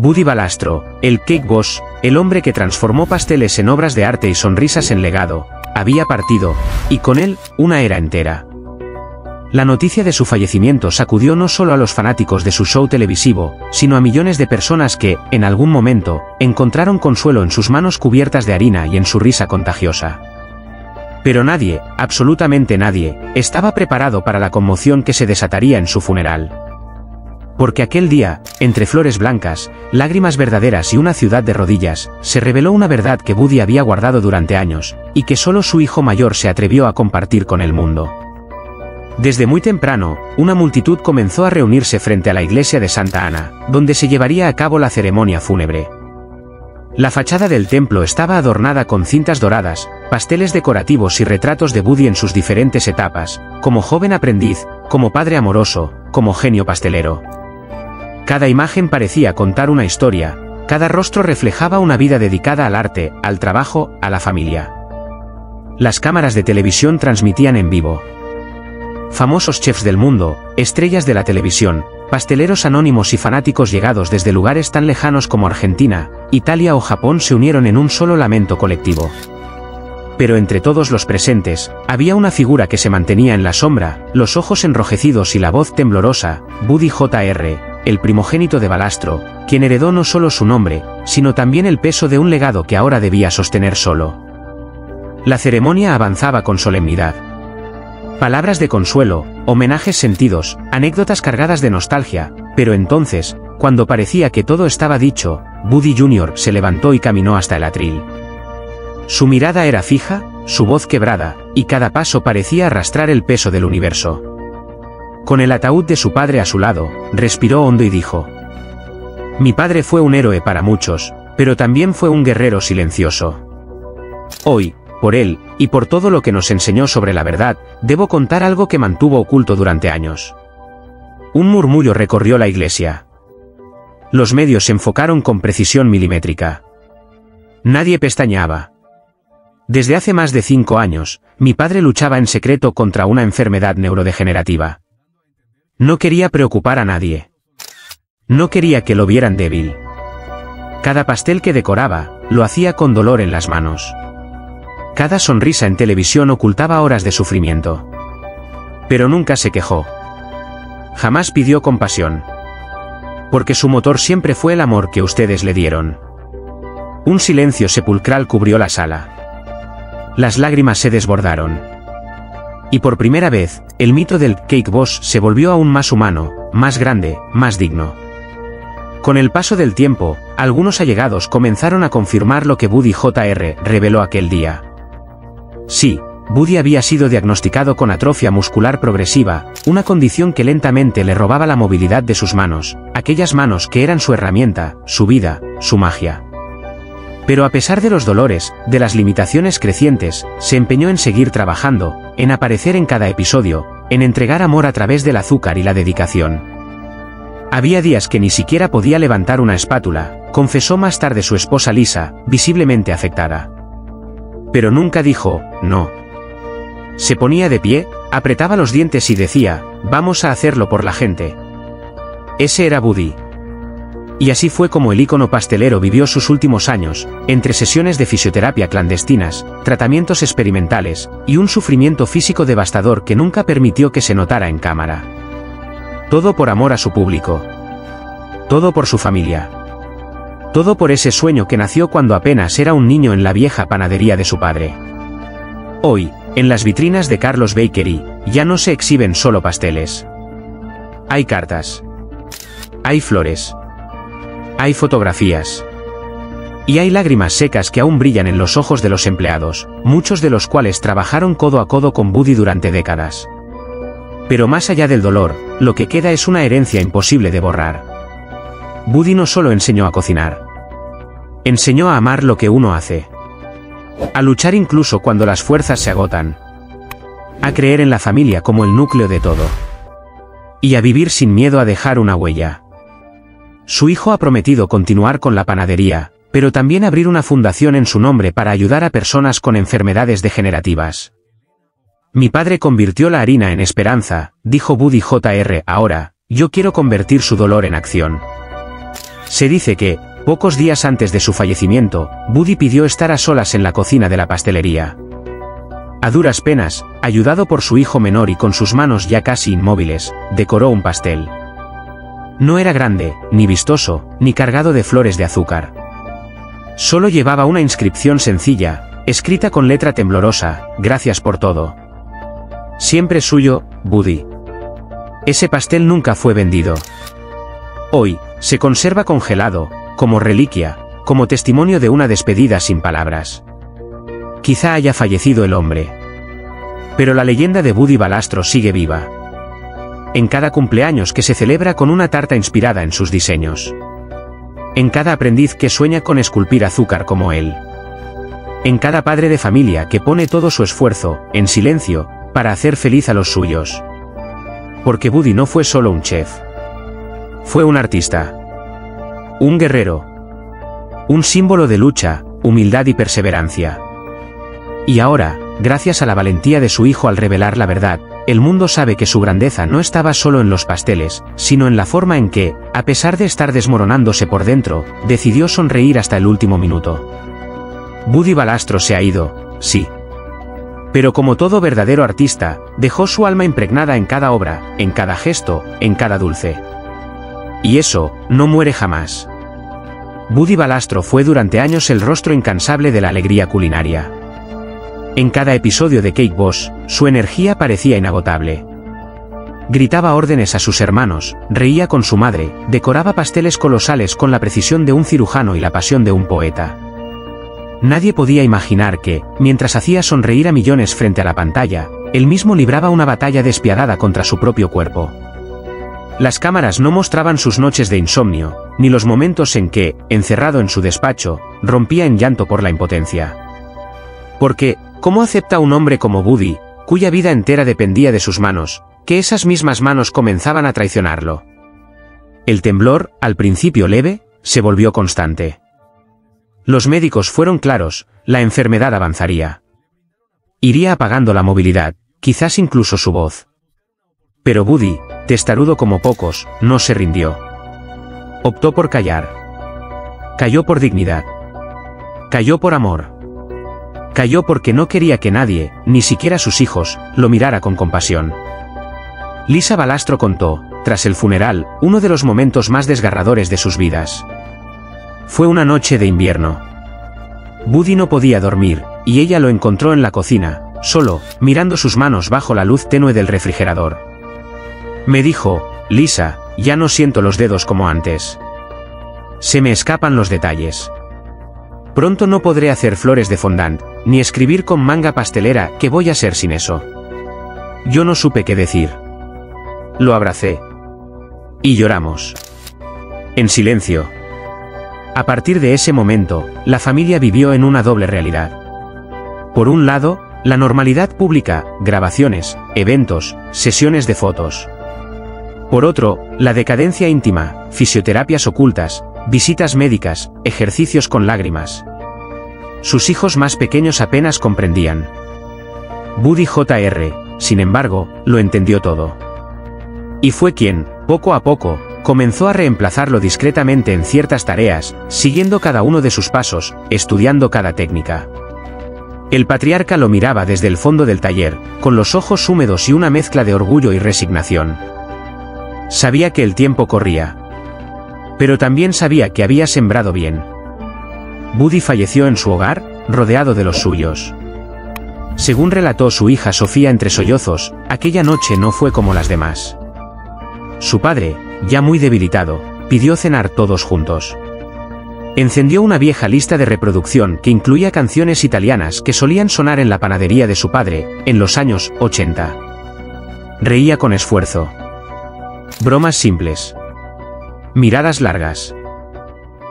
Buddy Balastro, el Cake Boss, el hombre que transformó pasteles en obras de arte y sonrisas en legado, había partido, y con él, una era entera. La noticia de su fallecimiento sacudió no solo a los fanáticos de su show televisivo, sino a millones de personas que, en algún momento, encontraron consuelo en sus manos cubiertas de harina y en su risa contagiosa. Pero nadie, absolutamente nadie, estaba preparado para la conmoción que se desataría en su funeral. Porque aquel día, entre flores blancas, lágrimas verdaderas y una ciudad de rodillas, se reveló una verdad que Buddy había guardado durante años, y que solo su hijo mayor se atrevió a compartir con el mundo. Desde muy temprano, una multitud comenzó a reunirse frente a la iglesia de Santa Ana, donde se llevaría a cabo la ceremonia fúnebre. La fachada del templo estaba adornada con cintas doradas, pasteles decorativos y retratos de Buddy en sus diferentes etapas, como joven aprendiz, como padre amoroso, como genio pastelero. Cada imagen parecía contar una historia, cada rostro reflejaba una vida dedicada al arte, al trabajo, a la familia. Las cámaras de televisión transmitían en vivo. Famosos chefs del mundo, estrellas de la televisión, pasteleros anónimos y fanáticos llegados desde lugares tan lejanos como Argentina, Italia o Japón se unieron en un solo lamento colectivo. Pero entre todos los presentes, había una figura que se mantenía en la sombra, los ojos enrojecidos y la voz temblorosa, Buddy Jr., el primogénito de Balastro, quien heredó no solo su nombre, sino también el peso de un legado que ahora debía sostener solo. La ceremonia avanzaba con solemnidad. Palabras de consuelo, homenajes sentidos, anécdotas cargadas de nostalgia, pero entonces, cuando parecía que todo estaba dicho, Buddy Jr. se levantó y caminó hasta el atril. Su mirada era fija, su voz quebrada, y cada paso parecía arrastrar el peso del universo. Con el ataúd de su padre a su lado, respiró hondo y dijo: «Mi padre fue un héroe para muchos, pero también fue un guerrero silencioso. Hoy, por él, y por todo lo que nos enseñó sobre la verdad, debo contar algo que mantuvo oculto durante años». Un murmullo recorrió la iglesia. Los medios se enfocaron con precisión milimétrica. Nadie pestañeaba. Desde hace más de 5 años, mi padre luchaba en secreto contra una enfermedad neurodegenerativa. No quería preocupar a nadie. No quería que lo vieran débil. Cada pastel que decoraba, lo hacía con dolor en las manos. Cada sonrisa en televisión ocultaba horas de sufrimiento. Pero nunca se quejó. Jamás pidió compasión. Porque su motor siempre fue el amor que ustedes le dieron. Un silencio sepulcral cubrió la sala. Las lágrimas se desbordaron. Y por primera vez, el mito del Cake Boss se volvió aún más humano, más grande, más digno. Con el paso del tiempo, algunos allegados comenzaron a confirmar lo que Buddy Jr. reveló aquel día. Sí, Buddy había sido diagnosticado con atrofia muscular progresiva, una condición que lentamente le robaba la movilidad de sus manos, aquellas manos que eran su herramienta, su vida, su magia. Pero a pesar de los dolores, de las limitaciones crecientes, se empeñó en seguir trabajando, en aparecer en cada episodio, en entregar amor a través del azúcar y la dedicación. Había días que ni siquiera podía levantar una espátula, confesó más tarde su esposa Lisa, visiblemente afectada. Pero nunca dijo, no. Se ponía de pie, apretaba los dientes y decía, vamos a hacerlo por la gente. Ese era Buddy. Y así fue como el ícono pastelero vivió sus últimos años, entre sesiones de fisioterapia clandestinas, tratamientos experimentales, y un sufrimiento físico devastador que nunca permitió que se notara en cámara. Todo por amor a su público. Todo por su familia. Todo por ese sueño que nació cuando apenas era un niño en la vieja panadería de su padre. Hoy, en las vitrinas de Carlos Bakery, ya no se exhiben solo pasteles. Hay cartas. Hay flores. Hay fotografías. Y hay lágrimas secas que aún brillan en los ojos de los empleados, muchos de los cuales trabajaron codo a codo con Buddy durante décadas. Pero más allá del dolor, lo que queda es una herencia imposible de borrar. Buddy no solo enseñó a cocinar. Enseñó a amar lo que uno hace. A luchar incluso cuando las fuerzas se agotan. A creer en la familia como el núcleo de todo. Y a vivir sin miedo a dejar una huella. Su hijo ha prometido continuar con la panadería, pero también abrir una fundación en su nombre para ayudar a personas con enfermedades degenerativas. Mi padre convirtió la harina en esperanza, dijo Buddy Jr. Ahora, yo quiero convertir su dolor en acción. Se dice que, pocos días antes de su fallecimiento, Buddy pidió estar a solas en la cocina de la pastelería. A duras penas, ayudado por su hijo menor y con sus manos ya casi inmóviles, decoró un pastel. No era grande, ni vistoso, ni cargado de flores de azúcar. Solo llevaba una inscripción sencilla, escrita con letra temblorosa: gracias por todo. Siempre suyo, Buddy. Ese pastel nunca fue vendido. Hoy, se conserva congelado, como reliquia, como testimonio de una despedida sin palabras. Quizá haya fallecido el hombre. Pero la leyenda de Buddy Valastro sigue viva. En cada cumpleaños que se celebra con una tarta inspirada en sus diseños. En cada aprendiz que sueña con esculpir azúcar como él. En cada padre de familia que pone todo su esfuerzo, en silencio, para hacer feliz a los suyos. Porque Buddy no fue solo un chef. Fue un artista. Un guerrero. Un símbolo de lucha, humildad y perseverancia. Y ahora, gracias a la valentía de su hijo al revelar la verdad, el mundo sabe que su grandeza no estaba solo en los pasteles, sino en la forma en que, a pesar de estar desmoronándose por dentro, decidió sonreír hasta el último minuto. Buddy Valastro se ha ido, sí. Pero como todo verdadero artista, dejó su alma impregnada en cada obra, en cada gesto, en cada dulce. Y eso, no muere jamás. Buddy Valastro fue durante años el rostro incansable de la alegría culinaria. En cada episodio de Cake Boss, su energía parecía inagotable. Gritaba órdenes a sus hermanos, reía con su madre, decoraba pasteles colosales con la precisión de un cirujano y la pasión de un poeta. Nadie podía imaginar que, mientras hacía sonreír a millones frente a la pantalla, él mismo libraba una batalla despiadada contra su propio cuerpo. Las cámaras no mostraban sus noches de insomnio, ni los momentos en que, encerrado en su despacho, rompía en llanto por la impotencia. Porque, ¿cómo acepta un hombre como Buddy, cuya vida entera dependía de sus manos, que esas mismas manos comenzaban a traicionarlo? El temblor, al principio leve, se volvió constante. Los médicos fueron claros: la enfermedad avanzaría. Iría apagando la movilidad, quizás incluso su voz. Pero Buddy, testarudo como pocos, no se rindió. Optó por callar. Calló por dignidad. Calló por amor. Calló porque no quería que nadie, ni siquiera sus hijos, lo mirara con compasión. Lisa Valastro contó, tras el funeral, uno de los momentos más desgarradores de sus vidas. Fue una noche de invierno. Buddy no podía dormir, y ella lo encontró en la cocina, solo, mirando sus manos bajo la luz tenue del refrigerador. Me dijo: Lisa, ya no siento los dedos como antes. Se me escapan los detalles. Pronto no podré hacer flores de fondant, ni escribir con manga pastelera. ¿Qué voy a hacer sin eso? Yo no supe qué decir. Lo abracé. Y lloramos. En silencio. A partir de ese momento, la familia vivió en una doble realidad. Por un lado, la normalidad pública, grabaciones, eventos, sesiones de fotos. Por otro, la decadencia íntima, fisioterapias ocultas, visitas médicas, ejercicios con lágrimas. Sus hijos más pequeños apenas comprendían. Buddy Jr., sin embargo, lo entendió todo. Y fue quien, poco a poco, comenzó a reemplazarlo discretamente en ciertas tareas, siguiendo cada uno de sus pasos, estudiando cada técnica. El patriarca lo miraba desde el fondo del taller, con los ojos húmedos y una mezcla de orgullo y resignación. Sabía que el tiempo corría. Pero también sabía que había sembrado bien. Buddy falleció en su hogar, rodeado de los suyos. Según relató su hija Sofía entre sollozos, aquella noche no fue como las demás. Su padre, ya muy debilitado, pidió cenar todos juntos. Encendió una vieja lista de reproducción que incluía canciones italianas que solían sonar en la panadería de su padre, en los años 80. Reía con esfuerzo. Bromas simples. Miradas largas.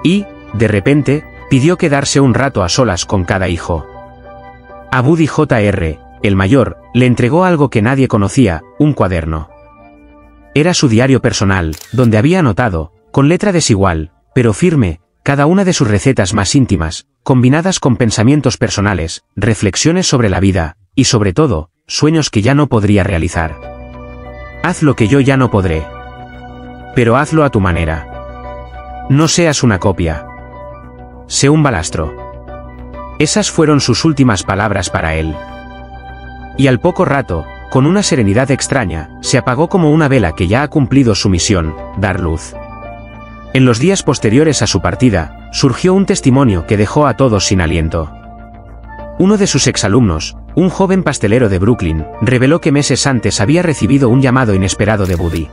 Y, de repente, pidió quedarse un rato a solas con cada hijo. A Buddy Jr., el mayor, le entregó algo que nadie conocía: un cuaderno. Era su diario personal, donde había anotado, con letra desigual, pero firme, cada una de sus recetas más íntimas, combinadas con pensamientos personales, reflexiones sobre la vida, y sobre todo, sueños que ya no podría realizar. Haz lo que yo ya no podré. Pero hazlo a tu manera. No seas una copia. Sé un balastro. Esas fueron sus últimas palabras para él. Y al poco rato, con una serenidad extraña, se apagó como una vela que ya ha cumplido su misión, dar luz. En los días posteriores a su partida, surgió un testimonio que dejó a todos sin aliento. Uno de sus exalumnos, un joven pastelero de Brooklyn, reveló que meses antes había recibido un llamado inesperado de Buddy.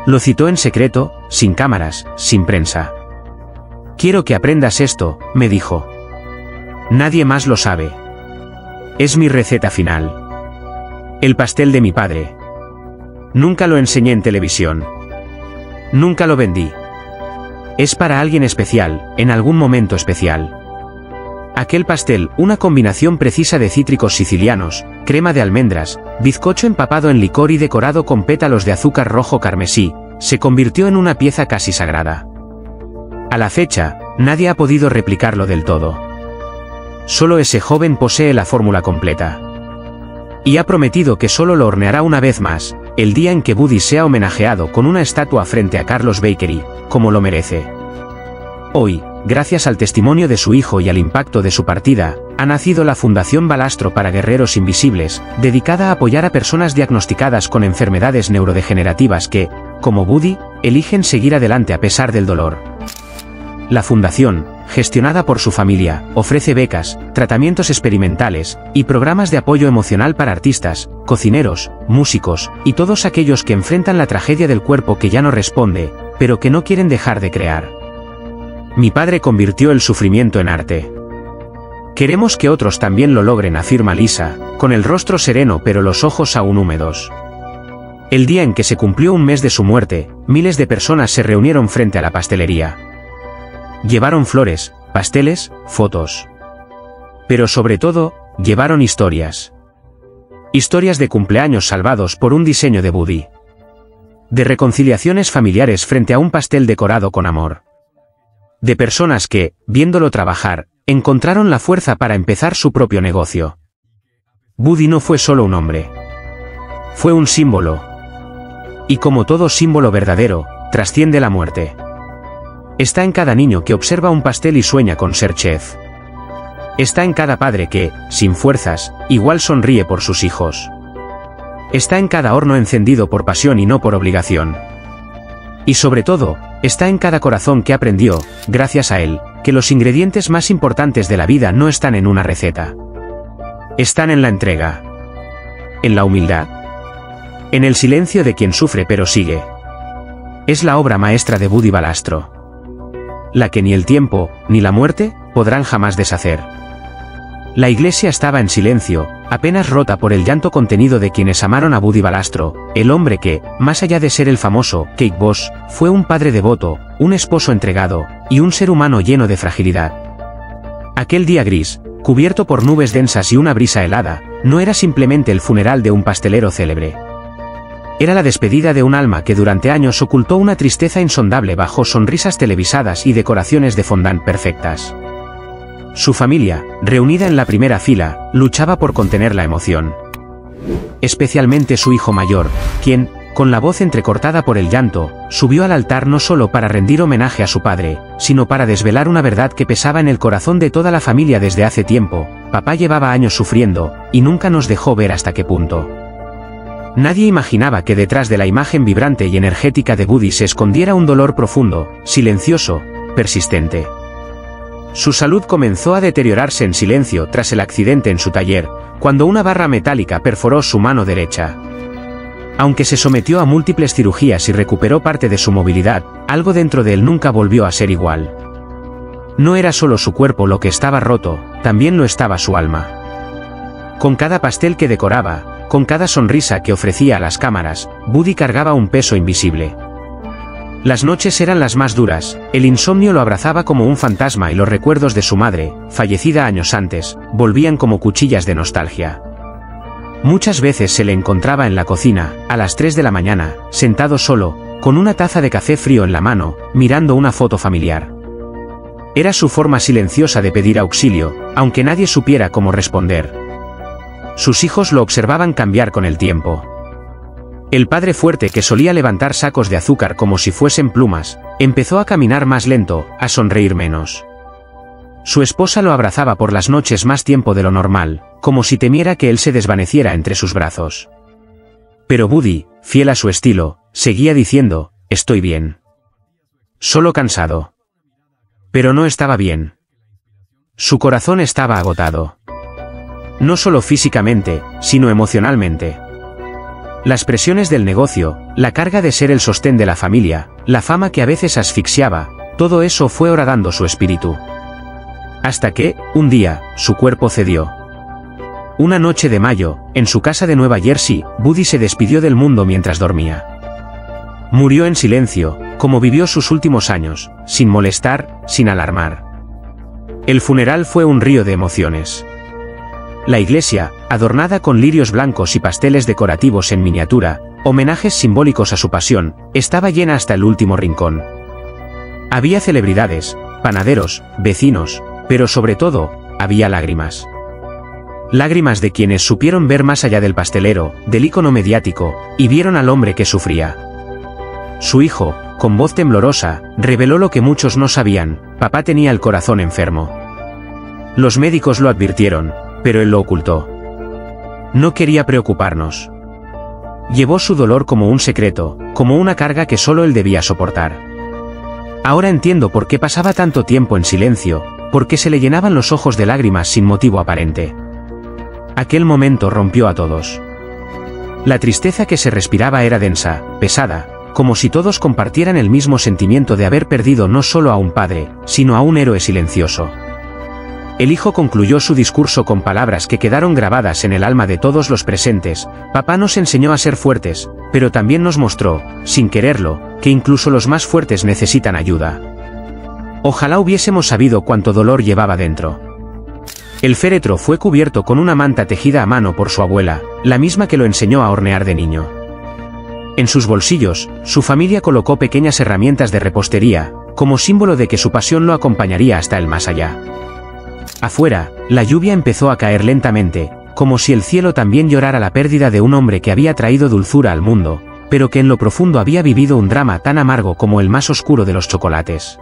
Lo citó en secreto, sin cámaras, sin prensa. «Quiero que aprendas esto», me dijo. «Nadie más lo sabe. Es mi receta final. El pastel de mi padre. Nunca lo enseñé en televisión. Nunca lo vendí. Es para alguien especial, en algún momento especial. Aquel pastel, una combinación precisa de cítricos sicilianos, crema de almendras, bizcocho empapado en licor y decorado con pétalos de azúcar rojo carmesí, se convirtió en una pieza casi sagrada. A la fecha, nadie ha podido replicarlo del todo. Solo ese joven posee la fórmula completa. Y ha prometido que solo lo horneará una vez más, el día en que Buddy sea homenajeado con una estatua frente a Carlos Bakery, como lo merece. Hoy, gracias al testimonio de su hijo y al impacto de su partida, ha nacido la Fundación Balastro para Guerreros Invisibles, dedicada a apoyar a personas diagnosticadas con enfermedades neurodegenerativas que, como Buddy, eligen seguir adelante a pesar del dolor. La fundación, gestionada por su familia, ofrece becas, tratamientos experimentales y programas de apoyo emocional para artistas, cocineros, músicos y todos aquellos que enfrentan la tragedia del cuerpo que ya no responde, pero que no quieren dejar de crear. Mi padre convirtió el sufrimiento en arte. Queremos que otros también lo logren, afirma Lisa, con el rostro sereno pero los ojos aún húmedos. El día en que se cumplió un mes de su muerte, miles de personas se reunieron frente a la pastelería. Llevaron flores, pasteles, fotos. Pero sobre todo, llevaron historias. Historias de cumpleaños salvados por un diseño de Buddy. De reconciliaciones familiares frente a un pastel decorado con amor. De personas que, viéndolo trabajar, encontraron la fuerza para empezar su propio negocio. Buddy no fue solo un hombre. Fue un símbolo. Y como todo símbolo verdadero, trasciende la muerte. Está en cada niño que observa un pastel y sueña con ser chef. Está en cada padre que, sin fuerzas, igual sonríe por sus hijos. Está en cada horno encendido por pasión y no por obligación. Y sobre todo, está en cada corazón que aprendió, gracias a él, que los ingredientes más importantes de la vida no están en una receta. Están en la entrega. En la humildad. En el silencio de quien sufre pero sigue. Es la obra maestra de Buddy Balastro. La que ni el tiempo, ni la muerte, podrán jamás deshacer. La iglesia estaba en silencio, apenas rota por el llanto contenido de quienes amaron a Buddy Balastro, el hombre que, más allá de ser el famoso Cake Boss, fue un padre devoto, un esposo entregado, y un ser humano lleno de fragilidad. Aquel día gris, cubierto por nubes densas y una brisa helada, no era simplemente el funeral de un pastelero célebre. Era la despedida de un alma que durante años ocultó una tristeza insondable bajo sonrisas televisadas y decoraciones de fondant perfectas. Su familia, reunida en la primera fila, luchaba por contener la emoción. Especialmente su hijo mayor, quien, con la voz entrecortada por el llanto, subió al altar no solo para rendir homenaje a su padre, sino para desvelar una verdad que pesaba en el corazón de toda la familia desde hace tiempo: papá llevaba años sufriendo, y nunca nos dejó ver hasta qué punto. Nadie imaginaba que detrás de la imagen vibrante y energética de Buddy se escondiera un dolor profundo, silencioso, persistente. Su salud comenzó a deteriorarse en silencio tras el accidente en su taller, cuando una barra metálica perforó su mano derecha. Aunque se sometió a múltiples cirugías y recuperó parte de su movilidad, algo dentro de él nunca volvió a ser igual. No era solo su cuerpo lo que estaba roto, también lo estaba su alma. Con cada pastel que decoraba, con cada sonrisa que ofrecía a las cámaras, Buddy cargaba un peso invisible. Las noches eran las más duras, el insomnio lo abrazaba como un fantasma y los recuerdos de su madre, fallecida años antes, volvían como cuchillas de nostalgia. Muchas veces se le encontraba en la cocina, a las 3 de la mañana, sentado solo, con una taza de café frío en la mano, mirando una foto familiar. Era su forma silenciosa de pedir auxilio, aunque nadie supiera cómo responder. Sus hijos lo observaban cambiar con el tiempo. El padre fuerte, que solía levantar sacos de azúcar como si fuesen plumas, empezó a caminar más lento, a sonreír menos. Su esposa lo abrazaba por las noches más tiempo de lo normal, como si temiera que él se desvaneciera entre sus brazos. Pero Buddy, fiel a su estilo, seguía diciendo: estoy bien. Solo cansado. Pero no estaba bien. Su corazón estaba agotado. No solo físicamente, sino emocionalmente. Las presiones del negocio, la carga de ser el sostén de la familia, la fama que a veces asfixiaba, todo eso fue horadando su espíritu. Hasta que, un día, su cuerpo cedió. Una noche de mayo, en su casa de Nueva Jersey, Buddy se despidió del mundo mientras dormía. Murió en silencio, como vivió sus últimos años, sin molestar, sin alarmar. El funeral fue un río de emociones. La iglesia, adornada con lirios blancos y pasteles decorativos en miniatura, homenajes simbólicos a su pasión, estaba llena hasta el último rincón. Había celebridades, panaderos, vecinos, pero sobre todo, había lágrimas. Lágrimas de quienes supieron ver más allá del pastelero, del ícono mediático, y vieron al hombre que sufría. Su hijo, con voz temblorosa, reveló lo que muchos no sabían: papá tenía el corazón enfermo. Los médicos lo advirtieron, pero él lo ocultó. No quería preocuparnos. Llevó su dolor como un secreto, como una carga que solo él debía soportar. Ahora entiendo por qué pasaba tanto tiempo en silencio, por qué se le llenaban los ojos de lágrimas sin motivo aparente. Aquel momento rompió a todos. La tristeza que se respiraba era densa, pesada, como si todos compartieran el mismo sentimiento de haber perdido no solo a un padre, sino a un héroe silencioso. El hijo concluyó su discurso con palabras que quedaron grabadas en el alma de todos los presentes: papá nos enseñó a ser fuertes, pero también nos mostró, sin quererlo, que incluso los más fuertes necesitan ayuda. Ojalá hubiésemos sabido cuánto dolor llevaba dentro. El féretro fue cubierto con una manta tejida a mano por su abuela, la misma que lo enseñó a hornear de niño. En sus bolsillos, su familia colocó pequeñas herramientas de repostería, como símbolo de que su pasión lo acompañaría hasta el más allá. Afuera, la lluvia empezó a caer lentamente, como si el cielo también llorara la pérdida de un hombre que había traído dulzura al mundo, pero que en lo profundo había vivido un drama tan amargo como el más oscuro de los chocolates.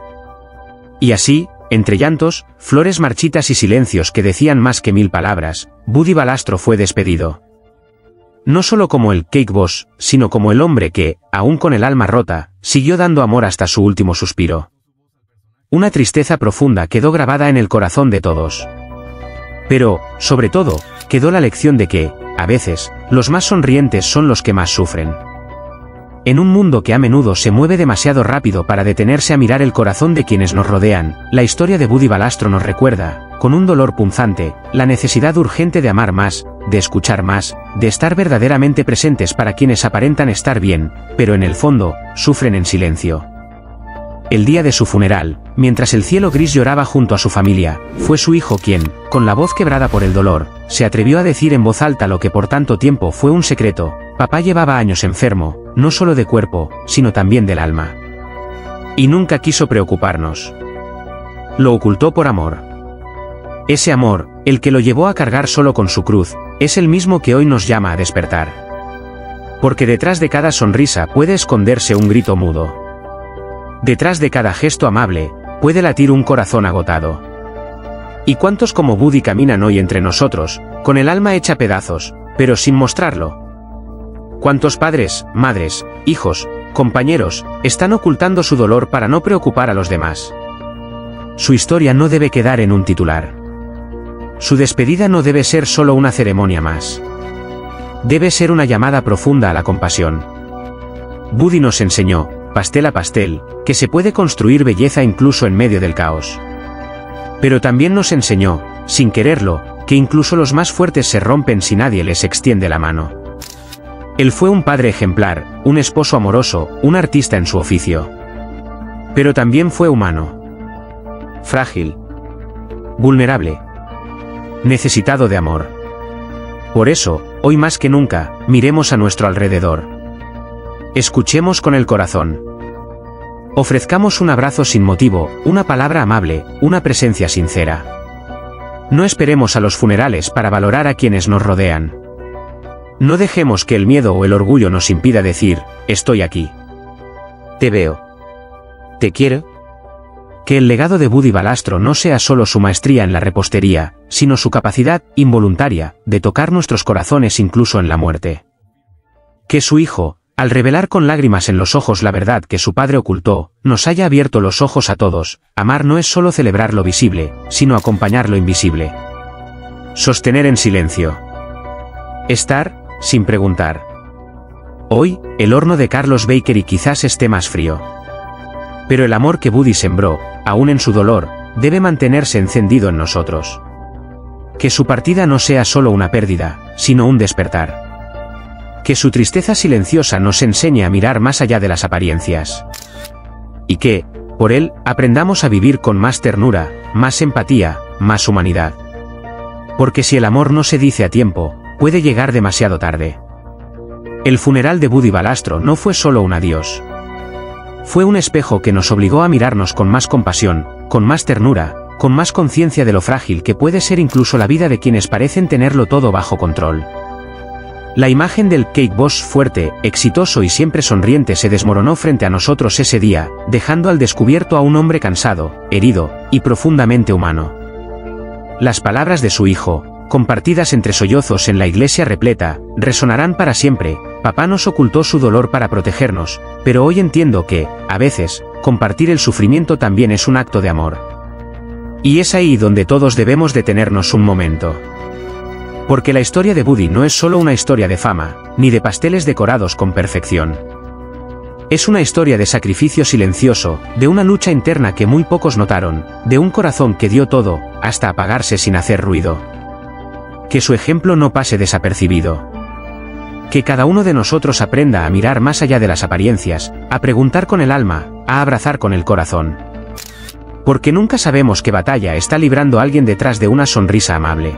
Y así, entre llantos, flores marchitas y silencios que decían más que 1000 palabras, Buddy Valastro fue despedido. No solo como el Cake Boss, sino como el hombre que, aún con el alma rota, siguió dando amor hasta su último suspiro. Una tristeza profunda quedó grabada en el corazón de todos. Pero, sobre todo, quedó la lección de que, a veces, los más sonrientes son los que más sufren. En un mundo que a menudo se mueve demasiado rápido para detenerse a mirar el corazón de quienes nos rodean, la historia de Buddy Valastro nos recuerda, con un dolor punzante, la necesidad urgente de amar más, de escuchar más, de estar verdaderamente presentes para quienes aparentan estar bien, pero en el fondo, sufren en silencio. El día de su funeral, mientras el cielo gris lloraba junto a su familia, fue su hijo quien, con la voz quebrada por el dolor, se atrevió a decir en voz alta lo que por tanto tiempo fue un secreto: papá llevaba años enfermo, no solo de cuerpo, sino también del alma. Y nunca quiso preocuparnos. Lo ocultó por amor. Ese amor, el que lo llevó a cargar solo con su cruz, es el mismo que hoy nos llama a despertar. Porque detrás de cada sonrisa puede esconderse un grito mudo. Detrás de cada gesto amable, puede latir un corazón agotado. ¿Y cuántos como Buddy caminan hoy entre nosotros, con el alma hecha pedazos, pero sin mostrarlo? ¿Cuántos padres, madres, hijos, compañeros, están ocultando su dolor para no preocupar a los demás? Su historia no debe quedar en un titular. Su despedida no debe ser solo una ceremonia más. Debe ser una llamada profunda a la compasión. Buddy nos enseñó, pastel a pastel, que se puede construir belleza incluso en medio del caos. Pero también nos enseñó, sin quererlo, que incluso los más fuertes se rompen si nadie les extiende la mano. Él fue un padre ejemplar, un esposo amoroso, un artista en su oficio. Pero también fue humano. Frágil. Vulnerable. Necesitado de amor. Por eso, hoy más que nunca, miremos a nuestro alrededor. Escuchemos con el corazón. Ofrezcamos un abrazo sin motivo, una palabra amable, una presencia sincera. No esperemos a los funerales para valorar a quienes nos rodean. No dejemos que el miedo o el orgullo nos impida decir, estoy aquí. Te veo. Te quiero. Que el legado de Buddy Valastro no sea solo su maestría en la repostería, sino su capacidad, involuntaria, de tocar nuestros corazones incluso en la muerte. Que su hijo, al revelar con lágrimas en los ojos la verdad que su padre ocultó, nos haya abierto los ojos a todos. Amar no es solo celebrar lo visible, sino acompañar lo invisible. Sostener en silencio. Estar, sin preguntar. Hoy, el horno de Carlos Bakery quizás esté más frío. Pero el amor que Buddy sembró, aún en su dolor, debe mantenerse encendido en nosotros. Que su partida no sea solo una pérdida, sino un despertar. Que su tristeza silenciosa nos enseñe a mirar más allá de las apariencias. Y que, por él, aprendamos a vivir con más ternura, más empatía, más humanidad. Porque si el amor no se dice a tiempo, puede llegar demasiado tarde. El funeral de Buddy Valastro no fue solo un adiós. Fue un espejo que nos obligó a mirarnos con más compasión, con más ternura, con más conciencia de lo frágil que puede ser incluso la vida de quienes parecen tenerlo todo bajo control. La imagen del Cake Boss fuerte, exitoso y siempre sonriente se desmoronó frente a nosotros ese día, dejando al descubierto a un hombre cansado, herido, y profundamente humano. Las palabras de su hijo, compartidas entre sollozos en la iglesia repleta, resonarán para siempre. Papá nos ocultó su dolor para protegernos, pero hoy entiendo que, a veces, compartir el sufrimiento también es un acto de amor. Y es ahí donde todos debemos detenernos un momento. Porque la historia de Buddy no es solo una historia de fama, ni de pasteles decorados con perfección. Es una historia de sacrificio silencioso, de una lucha interna que muy pocos notaron, de un corazón que dio todo, hasta apagarse sin hacer ruido. Que su ejemplo no pase desapercibido. Que cada uno de nosotros aprenda a mirar más allá de las apariencias, a preguntar con el alma, a abrazar con el corazón. Porque nunca sabemos qué batalla está librando alguien detrás de una sonrisa amable.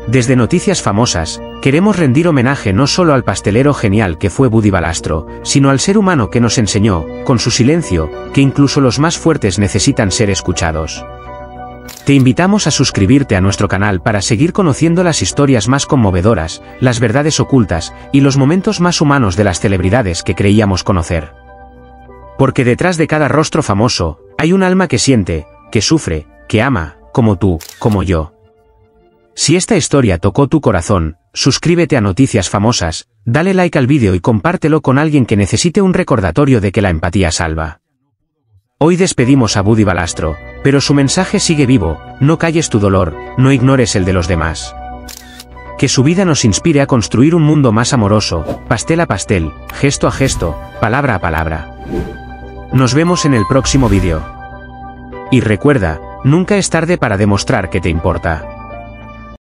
Desde Noticias Famosas, queremos rendir homenaje no solo al pastelero genial que fue Buddy Valastro, sino al ser humano que nos enseñó, con su silencio, que incluso los más fuertes necesitan ser escuchados. Te invitamos a suscribirte a nuestro canal para seguir conociendo las historias más conmovedoras, las verdades ocultas, y los momentos más humanos de las celebridades que creíamos conocer. Porque detrás de cada rostro famoso, hay un alma que siente, que sufre, que ama, como tú, como yo. Si esta historia tocó tu corazón, suscríbete a Noticias Famosas, dale like al vídeo y compártelo con alguien que necesite un recordatorio de que la empatía salva. Hoy despedimos a Buddy Valastro, pero su mensaje sigue vivo: no calles tu dolor, no ignores el de los demás. Que su vida nos inspire a construir un mundo más amoroso, pastel a pastel, gesto a gesto, palabra a palabra. Nos vemos en el próximo vídeo. Y recuerda, nunca es tarde para demostrar que te importa.